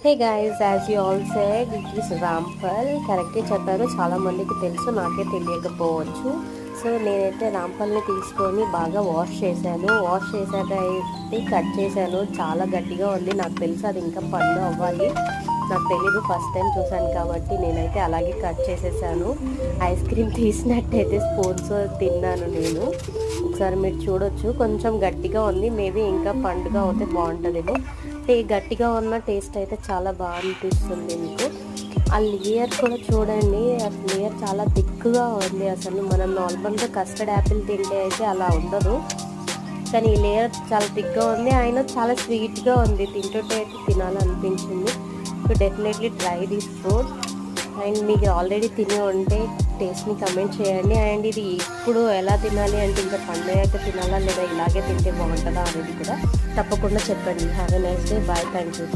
Hey guys, as you all said it is Rampal. కరెక్ట్గా చెప్పారు, చాలామందికి తెలుసు, నాకే తెలియకపోవచ్చు. సో నేనైతే రాంపల్ని తీసుకొని బాగా వాష్ చేశాను. వాష్ చేశాక అయితే కట్ చేశాను. చాలా గట్టిగా ఉంది. నాకు తెలుసు అది ఇంకా పండు అవ్వాలి. నాకు తెలీదు, ఫస్ట్ టైం చూశాను కాబట్టి నేనైతే అలాగే కట్ చేసేసాను. ఐస్ క్రీమ్ తీసినట్టయితే స్పూన్స్ తిన్నాను నేను. ఒకసారి మీరు చూడొచ్చు, కొంచెం గట్టిగా ఉంది. మేబీ ఇంకా పండుగ అవుతే బాగుంటుందేమో. గట్టిగా ఉన్న టేస్ట్ అయితే చాలా బాగా అనిపిస్తుంది మీకు. ఆ లేయర్ కూడా చూడండి, ఆ లేయర్ చాలా థిక్గా ఉంది. అసలు మనం నార్మల్గా కస్టర్డ్ యాపిల్ తింటే అయితే అలా ఉండదు, కానీ ఈ లేయర్ చాలా థిక్గా ఉంది. అయినా చాలా స్వీట్గా ఉంది. తింటుంటే అయితే తినాలనిపించింది. So definitely try this fruit. And మీకు ఆల్రెడీ తిని ఉంటే టేస్ట్ని కమెంట్ చేయండి. అండ్ ఇది ఇప్పుడు ఎలా తినాలి అంటే ఇంకా పండయ్యాక తినాలా లేదా ఇలాగే తింటే బాగుంటుందా అనేది కూడా తప్పకుండా చెప్పండి. Have a nice day. Bye. Thank you.